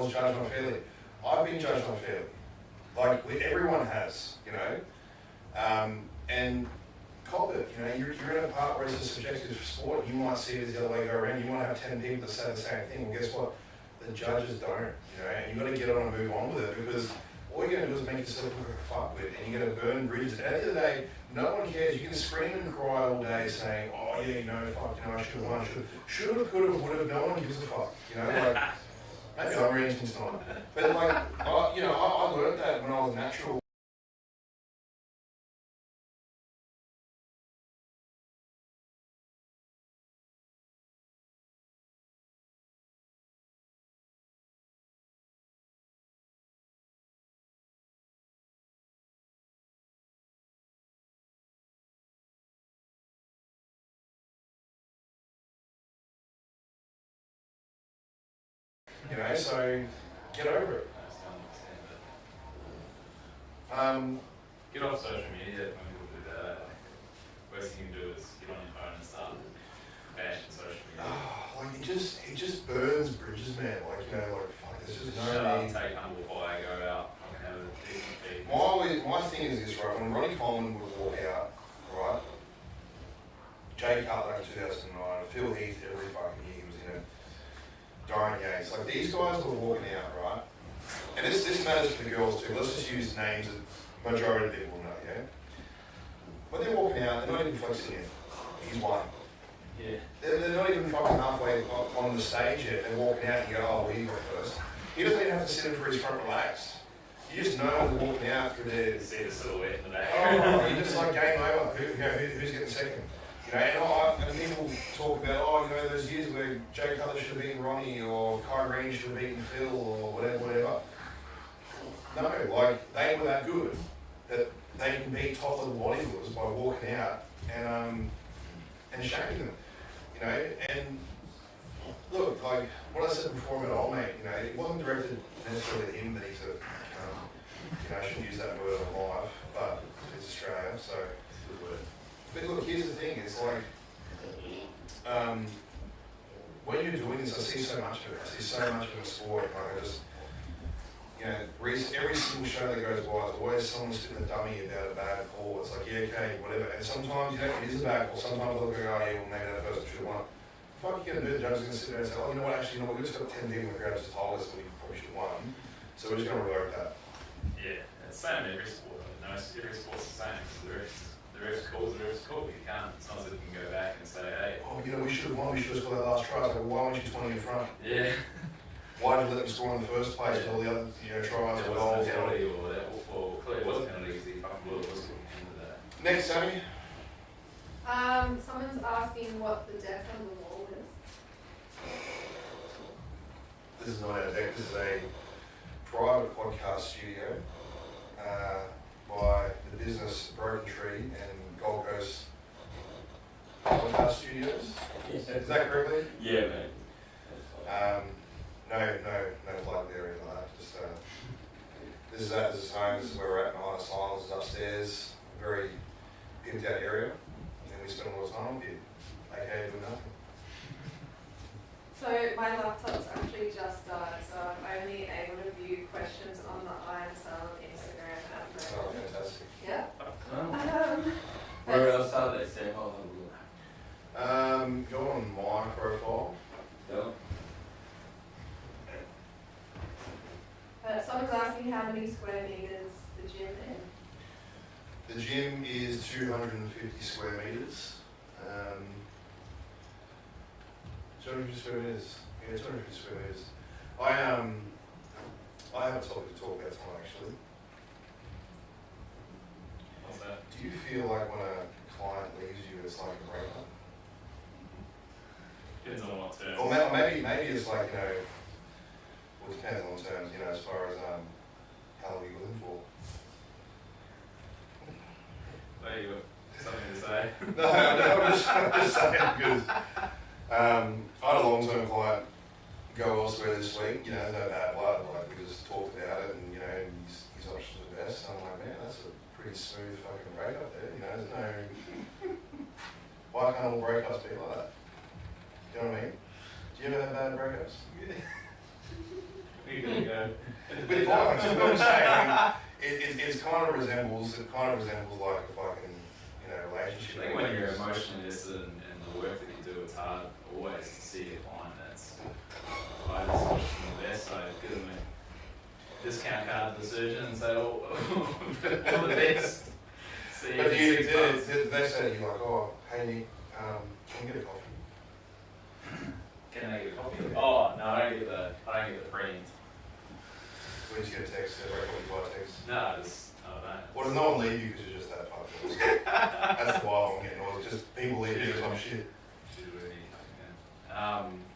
was judged unfairly. I've been judged unfairly. Like, everyone has, you know. And cop it, you know, you're in a part where it's a subjective sport. You might see it as the other way go around. You might have 10 people that say the same thing. Well, guess what? The judges don't, you know, and you've got to get on and move on with it, because all you're going to do is make yourself look like a fuckwit, and you're going to burn bridges. And at the end of the day, no one cares. You can scream and cry all day saying, oh yeah, you know, fuck, you know, I should have won, should have, could have, would have, no one gives a fuck, you know, like, maybe I'm reading things tonight. But like, I learned that when I was natural. You know, so get over it. Get off social media when people do that. Worst thing you can do is get on your phone and start bashing social media. Like it just burns bridges, man. Like, you know, like fuck, there's just Shut no up, need. take humble pie, go out, fucking have a decent feed. My thing is this, right? When Ronnie Coleman would walk out, right? Jay Cutler in 2009, Phil Heath every fucking year, he was in it. Dorian Yates, like these guys were walking out, right? And this matters for the girls too. Let's just use names that the majority of people know, yeah? When they're walking out, they're not even flexing in. He's won. Yeah. They're not even fucking halfway on the stage yet. They're walking out and you go, oh, well, you go first. He doesn't even have to sit in for his front relaxed. You just know they're walking out through their... You see the silhouette in the back. Oh, you're just like game over. Who's getting second? You know, and people talk about, oh, you know, those years where Jay Cutler should have beaten Ronnie or Kyrie should have beaten Phil or whatever. No, like, they were that good that they can beat top level bodybuilders by walking out and showing them, you know. And look, like what I said before about old mate, you know, it wasn't directed necessarily at him that he said, you know, I shouldn't use that word on live, but it's Australia, so. But look, here's the thing, it's like, when you're doing this, I see so much of it. I see so much of it in sport. Like I just, you know, every single show that goes by, there's always someone spitting a dummy about a bad call. It's like, yeah, okay, whatever. And sometimes, you know, it is a bad call. Sometimes they'll go, oh, yeah, well, maybe that person should have won. Fuck, you're going to do, the judge is going to sit there and say, oh, you know what, actually, you know what, we just got 10 people in the crowd just told us that we probably should have won. So we're just going to revoke that. Yeah, it's the same in every sport. No, every sport's the same. The refs calls, you can't. It's not as if you can go back and say, hey. Oh, you know, we should have won, we should have scored that last try. So why weren't you 20 in front? Yeah. Why did you let them score in the first place to all the other, you know, tries or goals? There wasn't a penalty or that, or clearly it was a penalty because he fucking blew it, wasn't into that. Next, Sammy. Someone's asking what the deck on the wall is. This is not our deck, this is a private podcast studio by the business Broken Tree and Gold Coast Podcast Studios. Is that correctly? Yeah, mate. No plug there or anything like that. Just this is home. This is where we're at. Night Silence is upstairs. Very pimped out area, and we spend a lot of time with you. Okay, doing nothing. So my laptop's actually just died, so I'm only able to view questions on the ISL Instagram at the Oh, moment. fantastic. Yeah. Where else are they? Say hello. Go on my profile. Yeah. Someone's asking how many square meters the gym is. The gym is 250 square meters. 250 square meters. Yeah, 250 square meters. I have a topic to talk about tonight, actually. What's that? Do you feel like when a client leaves you, it's like a breakup? Depends on what terms. Or maybe it's like, you know, well, it depends on the terms, you know, as far as how long you're looking for. There you go. Something to say. No, I'm just saying because I had a long-term client go elsewhere this week, you know, no bad blood, like we just talked about it and, you know, his options were best. And I'm like, man, that's a pretty smooth fucking breakup there, you know, there's no, why can't all breakups be like that? Do you know what I mean? Do you ever have bad breakups? We You're gonna go. With violence, what I'm saying, it kind of resembles like a fucking, relationship. I think when you're emotionally invested in the work that you do, it's hard always to see a client that's I just wish them the best. I give them a discount card to the surgeon and say, all the best. See you But in 6 months. they say to you like, oh, hey Nick, can you get a coffee? Can I get a coffee? Oh, no, I don't get the print. We just get a text, a record by text. No, just, I don't know. Well, does no one leave you because you're just that fucking That's why I'm getting all just people leave you because I'm shit.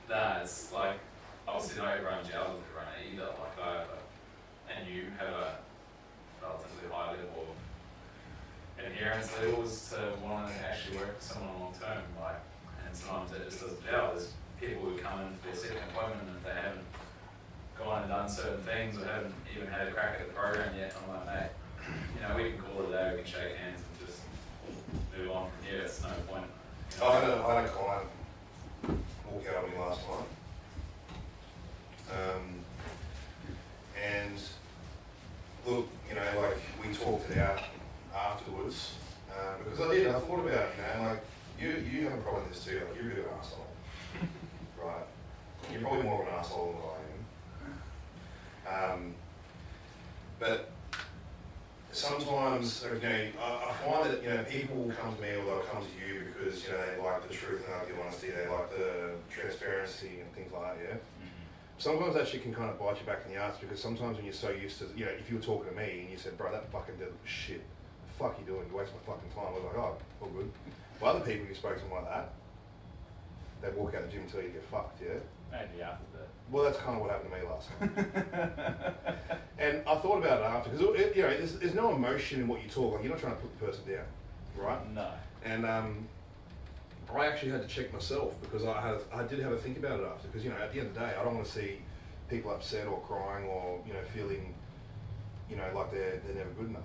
Nah, it's like, obviously not everyone gels with run either, like I have and you have a relatively high level of adherence levels to want to actually work with someone long term, like, and sometimes that just doesn't gel. There's people who come in for their second appointment and if they haven't gone and done certain things or haven't even had a crack at the program yet, I'm like, mate, we can call it a day, we can shake hands and just move on from here, it's no point. I had a client walk out on me last night. And look, like we talked it out afterwards, because I thought about it, like you have a problem with this too, like you're a bit of an asshole, right? You're probably more of an asshole than I am. But sometimes, I find that, people come to me or they'll come to you because, they like the truth and they like the honesty, they like the transparency and things like that, yeah? Sometimes that shit can kind of bite you back in the ass because sometimes when you're so used to, if you were talking to me and you said, bro, that fucking dead was shit, the fuck you doing? You waste my fucking time. I was like, oh, all good. But other people you spoke to them like that, they walk out the gym until you get fucked, yeah? Maybe after that. Well, that's kind of what happened to me last night. And I thought about it after, because there's no emotion in what you talk. Like, you're not trying to put the person down, right? No. And I actually had to check myself because I did have a think about it after. Because at the end of the day, I don't want to see people upset or crying or feeling like they're never good enough.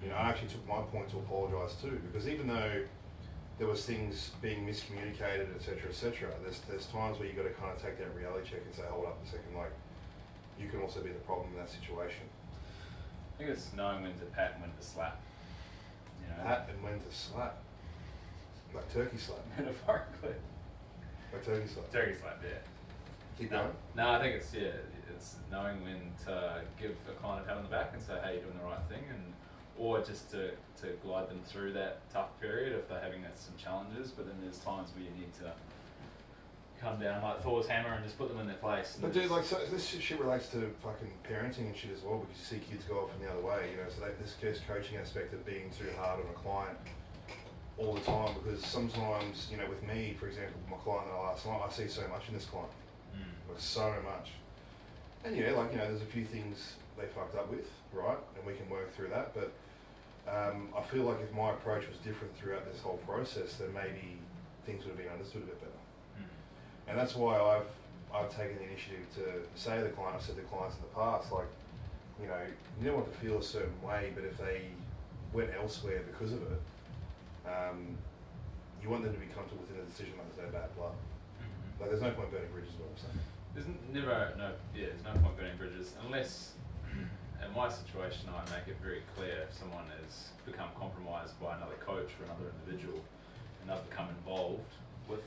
I actually took my point to apologise too, because even though there was things being miscommunicated, etc., there's times where you got to kind of take that reality check and say, hold up a second, like you can also be the problem in that situation. I think it's knowing when to pat and when to slap. Pat and when to slap, like turkey slap. Metaphorically. Like turkey slap. Turkey slap, yeah. Keep going. No, I think it's knowing when to give a client a pat on the back and say, hey, you're doing the right thing, or just to glide them through that tough period if they're having some challenges, but then there's times where you need to come down like Thor's hammer and just put them in their place. But dude, so this shit relates to fucking parenting and shit as well, because you see kids go off in the other way, so this coaching aspect of being too hard on a client all the time, because sometimes, with me, for example, my client last night, I see so much in this client, like so much. And there's a few things they fucked up with, right? And we can work through that, but I feel like if my approach was different throughout this whole process, then maybe things would have been understood a bit better. And that's why I've taken the initiative to say to the client, I've said to clients in the past, like, you don't want to feel a certain way, but if they went elsewhere because of it, you want them to be comfortable within a decision like there's no bad blood. Like there's no point burning bridges, is what I'm saying. There's no point burning bridges unless, in my situation, I make it very clear if someone has become compromised by another coach or another individual and I've become involved with.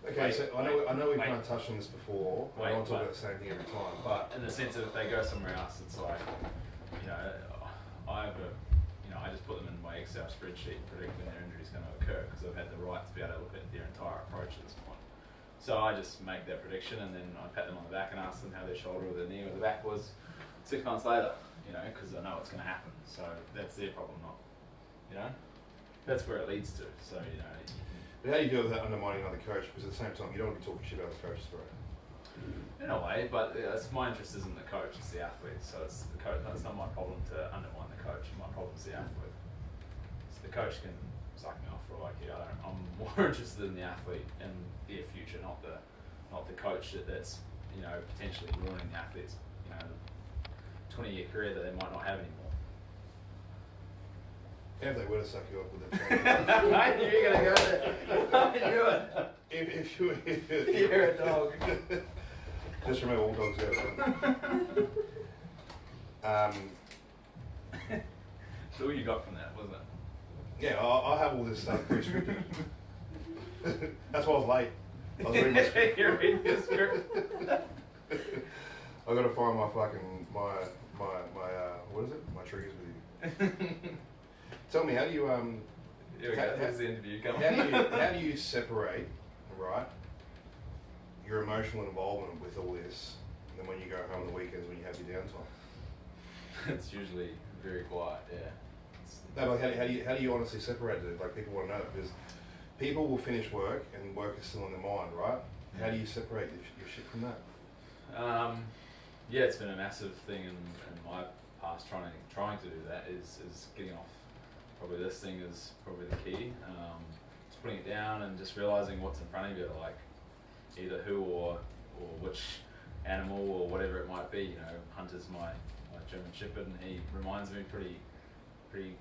Okay, so I know we've kind of touched on this before, but I don't talk about the same thing every time. But in the sense that if they go somewhere else, it's like, I just put them in my Excel spreadsheet and predict when their injury is going to occur because I've had the right to be able to look at their entire approach at this point. So I just make that prediction and then I pat them on the back and ask them how their shoulder or their knee or the back was 6 months later, because I know it's going to happen. So that's their problem, not, that's where it leads to. So, But how do you deal with that undermining another coach? Because at the same time, you don't want to be talking shit about the coaches, bro. In a way, but my interest isn't the coach, it's the athlete. So it's the coach. It's not my problem to undermine the coach. My problem's the athlete. So the coach can suck me off for all I care. I'm more interested in the athlete and their future, not the coach that's potentially ruining the athlete's 20-year career that they might not have anymore. If they were to suck you up with their I knew you were going to go there. I knew it. If you You're a dog. Just remember, all dogs go. So all you got from that, wasn't it? Yeah, I have all this stuff pre-scripted. That's why I was late. I was reading my script. You're reading your script. I gotta find my fucking what is it? My triggers with you. Tell me, how do you Here we go. Here's the interview. Come on. how do you separate, right, your emotional involvement with all this, and then when you go home on the weekends when you have your downtime? It's usually very quiet. Yeah. No, like how do you honestly separate it? Like people want to know, because people will finish work and work is still in their mind, right? How do you separate your shit from that? Yeah, it's been a massive thing in my past trying to do that is getting off. Probably this thing is probably the key. Just putting it down and just realizing what's in front of you, like either who or which animal or whatever it might be. You know, Hunter's my German Shepherd, and he reminds me pretty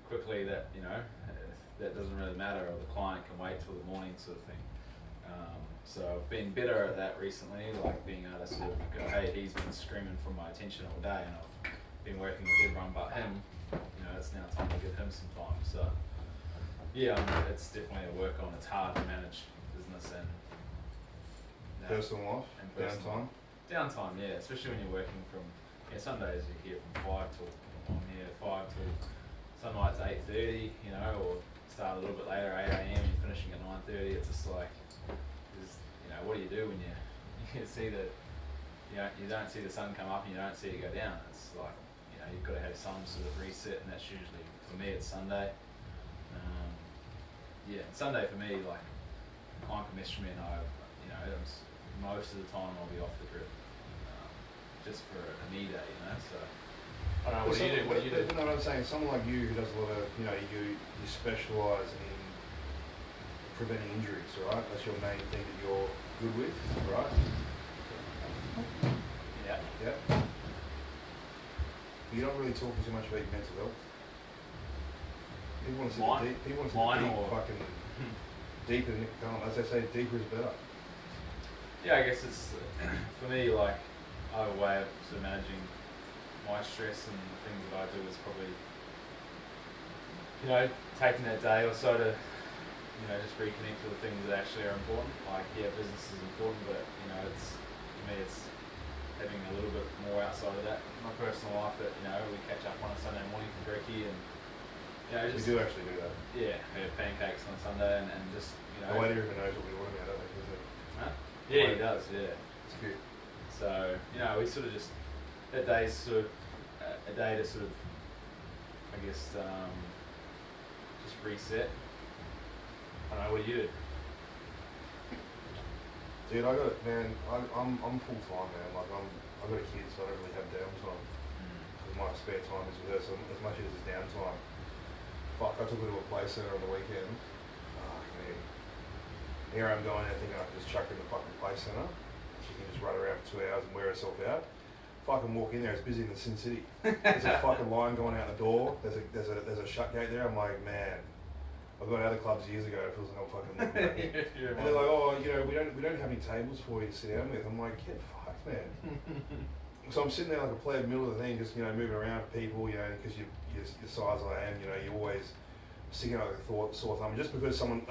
quickly that, you know, that doesn't really matter, or the client can wait till the morning, sort of thing. So I've been better at that recently, like being able to sort of go, hey, he's been screaming for my attention all day, and I've been working with everyone but him. You know, it's now time to give him some time. So yeah, it's definitely a work on. It's hard to manage business and Personal life, personal. Downtime, yeah, especially when you're working from, some days you're here from 5 till, I'm here 5 till, some nights 8:30, you know, or start a little bit later, 8 AM, you're finishing at 9:30. It's just like, what do you do when you see that, you don't see the sun come up and you don't see it go down? It's like, you've got to have some sort of reset, and that's usually, for me, it's Sunday. Sunday for me, like, client can message me and most of the time I'll be off the grid, just for a me day, so. I don't know, what do you do? What do you do? No, I'm saying someone like you who does a lot of, you specialise in preventing injuries, right? That's your main thing that you're good with, right? Yeah. Yeah. You're not really talking too much about your mental health. People want to see the deep. People want to see the deep, fucking deeper than Callum. As they say, deeper is better. Yeah, I guess it's for me, like, I have a way of sort of managing my stress, and the things that I do is probably, taking that day or so to, just reconnect to the things that actually are important. Like, yeah, business is important, but, it's, for me, it's having a little bit more outside of that. My personal life, that, we catch up on a Sunday morning for brekkie, and, just... We do actually do that. Yeah, we have pancakes on Sunday, and just, The waiter even knows what we want about it, does it? Huh? Yeah, he does, yeah. It's cute. So, we sort of just, that day's sort of, a day to sort of, I guess, just reset. I don't know, what do you do? Dude, I'm full time, man. Like I've got a kid, so I don't really have downtime. My spare time is with her, so as much as it's downtime. Fuck, I took her to a play centre on the weekend. Fuck me. Here I'm going there thinking I can just chuck her in the fucking play centre. She can just run around for 2 hours and wear herself out. Fucking walk in there, it's busy in the Sin City. There's a fucking line going out the door. There's a shut gate there. I'm like, man, I've gone to other clubs years ago. It feels like I'm fucking looking back. And they're like, oh, we don't have any tables for you to sit down with. I'm like, get fucked, man. So I'm sitting there like a player in the middle of the thing, just moving around for people, because you're size I am, you're always sticking out like a sore thumb. Just because someone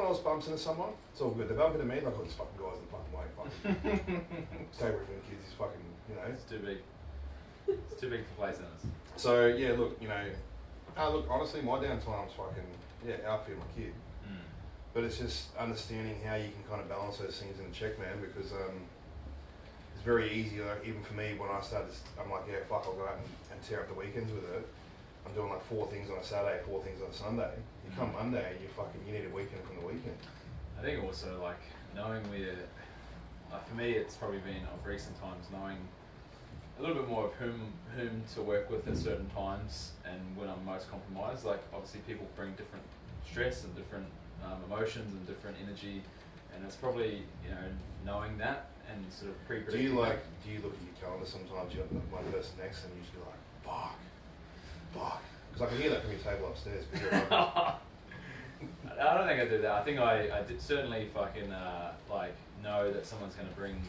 else bumps into someone, it's all good. They bump into me, like, oh, this fucking guy's in the fucking way. Fucking stay away from the kids. He's fucking, It's too big. It's too big for play centres. So yeah, look, look, honestly, my downtime's fucking outfit my kid. But it's just understanding how you can kind of balance those things in check, man, because it's very easy, like, even for me, when I started, I'm like, yeah, fuck, I'll go out and tear up the weekends with it. I'm doing like 4 things on a Saturday, 4 things on a Sunday. You come Monday, you need a weekend from the weekend. I think also, like, knowing where, like, for me, it's probably been, of recent times, knowing a little bit more of whom to work with at certain times and when I'm most compromised. Like, obviously people bring different stress and different emotions and different energy, and it's probably, knowing that and sort of pre-predicting. Do you look at your calendar sometimes, you have one person next and you just be like, fuck. Because I can hear that from your table upstairs. I don't think I do that. I think I did certainly fucking like know that someone's going to bring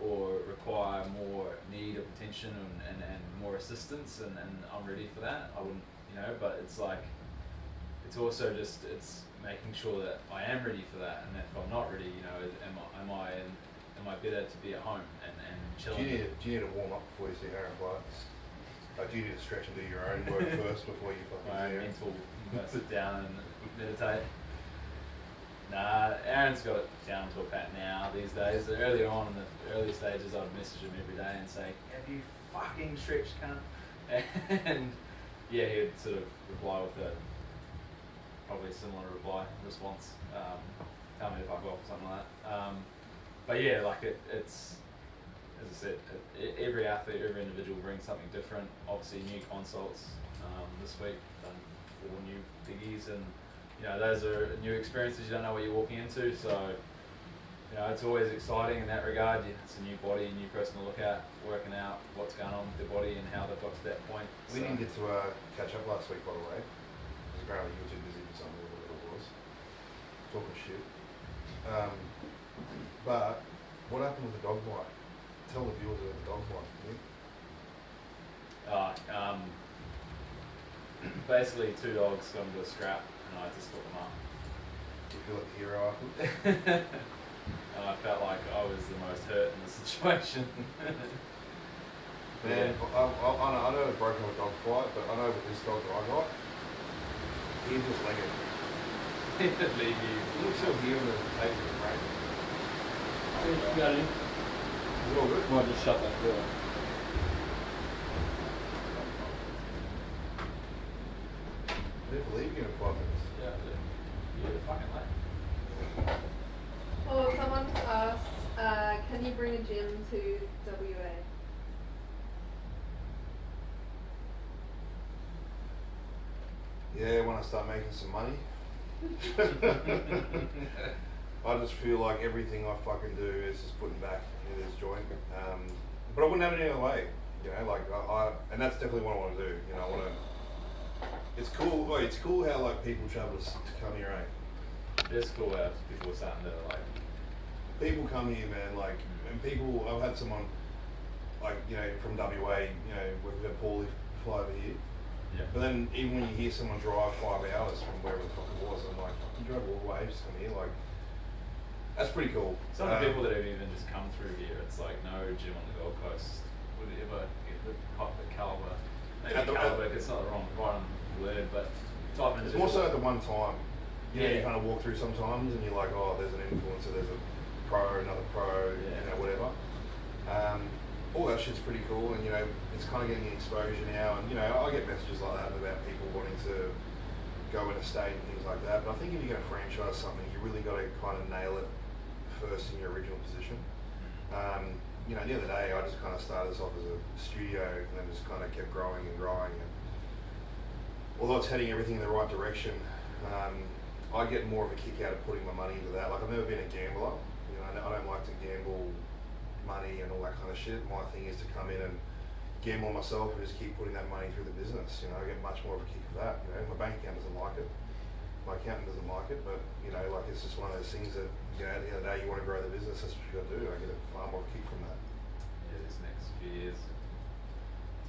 or require more need of attention and more assistance, and I'm ready for that. I wouldn't, but it's like, it's also just, it's making sure that I am ready for that, and if I'm not ready, am I better to be at home and chilling? Do you need to warm up before you see Aaron play? Like, do you need to stretch and do your own work first before you fucking My see own Aaron? mental, sit down and meditate. Nah, Aaron's got it down to a pat now these days. Earlier on in the early stages, I'd message him every day and say, "Have you fucking stretched, cunt?" And yeah, he'd sort of reply with a probably similar response. Tell me to fuck off or something like that. But yeah, like it's, as I said, every athlete, every individual brings something different. Obviously, new consults this week, done 4 new biggies, and those are new experiences. You don't know what you're walking into, so it's always exciting in that regard. It's a new body, a new person to look at, working out what's going on with their body and how they've got to that point. We didn't get to catch up last week, by the way, because apparently you were too busy for something or whatever it was, talking shit. But what happened with the dog bite? Tell the viewers about the dog bite, can you? Basically 2 dogs got into a scrap, and I just split them up. Do you feel like a hero afterwards? And I felt like I was the most hurt in the situation. Man, I know it broke up a dog fight, but I know with this dog that I got, he just legged. He didn't leave you. He looks so here in the table with the brain. Got it. Is it all good? Might just shut that door. I didn't believe you in 5 minutes. Yeah, you're fucking late. Well, someone just asked, can you bring a gym to WA? Yeah, when I start making some money. I just feel like everything I fucking do is just putting back into this joint. But I wouldn't have it any other way. And that's definitely what I want to do. I want to. It's cool. Oh, it's cool how like people travel to come here, right? It's cool how people are starting to like. People come here, man. Like, and people. I've had someone, like from WA. We've had Paulie fly over here. Yeah. But then even when you hear someone drive 5 hours from wherever the fuck it was, I'm like, fuck, you drove all the way just to come here, like, that's pretty cool. Some of the people that have even just come through here, it's like no gym on the Gold Coast would ever get the caliber. Maybe caliber, it's not the right word, but type of It's more so at the one time. You Yeah. kind of walk through sometimes and you're like, oh, there's an influencer, there's a pro, another pro, Yeah. whatever. All that shit's pretty cool, and it's kind of getting the exposure now, and I get messages like that about people wanting to go in a state and things like that. But I think if you're going to franchise something, you really got to kind of nail it first in your original position. The other day I just kind of started this off as a studio, and then just kind of kept growing and growing. And although it's heading everything in the right direction, I get more of a kick out of putting my money into that. Like, I've never been a gambler. I don't like to gamble money and all that kind of shit. My thing is to come in and gamble on myself and just keep putting that money through the business. I get much more of a kick of that. My bank account doesn't like it. My accountant doesn't like it, but like, it's just one of those things that at the end of the day you want to grow the business. That's what you got to do. I get a far more kick from that. Yeah, this next few years.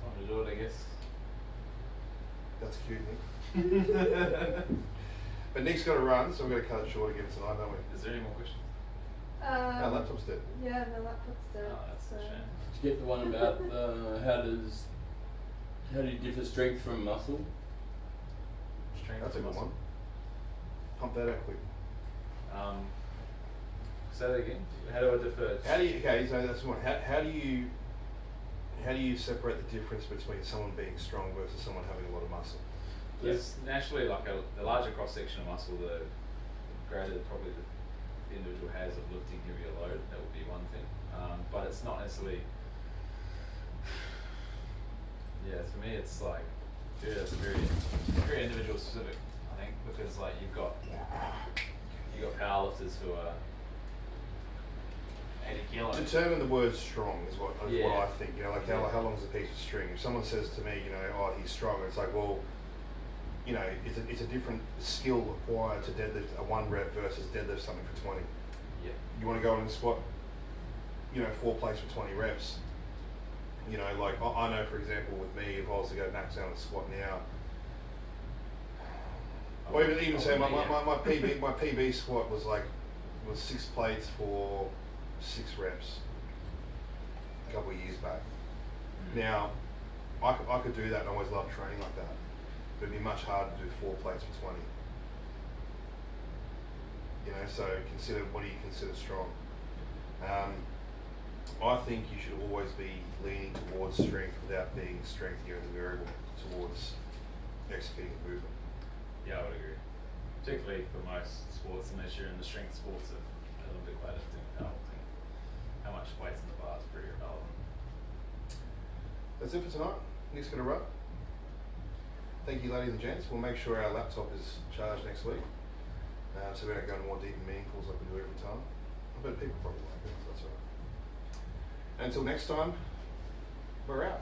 Time to do it, I guess. That's cute, Nick. But Nick's got to run, so we're going to cut it short again tonight, don't we? Is there any more questions? Our laptop's dead. Yeah, the laptop's dead. Oh, that's so. a shame. Did you get the one about how do you differ strength from muscle? Strength That's a good muscle. one. Pump that out quick. Say that again. How do I differ? Okay, so that's one. How do you separate the difference between someone being strong versus someone having a lot of muscle? There's naturally like the larger cross section of muscle, the greater probably the individual has of lifting heavier load. That would be one thing, but it's not necessarily. Yeah, to me, it's like it's very individual specific. I think because like you've got powerlifters who are 80 kilos. Determine the word strong is what I think. Like how long is a piece of string? If someone says to me, oh, he's strong, it's like, well, it's a different skill acquired to deadlift a 1 rep versus deadlift something for 20. Yeah. You want to go in and squat, you know, 4 plates for 20 reps. You know, like I know, for example, with me, if I was to go max out on the squat now, or even say my PB squat was 6 plates for 6 reps a couple of years back. Now, I could do that, and I always loved training like that. But it'd be much harder to do 4 plates for 20. You know, so consider, what do you consider strong? I think you should always be leaning towards strength without being strength here in the variable towards executing a movement. Yeah, I would agree. Particularly for most sports, unless you're in the strength sports of Olympic weightlifting, powerlifting. How much weight's in the bar is pretty irrelevant. That's it for tonight. Nick's going to run. Thank you, ladies and gents. We'll make sure our laptop is charged next week, so we don't go into more deep and meaningfuls like we do every time. But people probably like it, so that's all right. Until next time, we're out.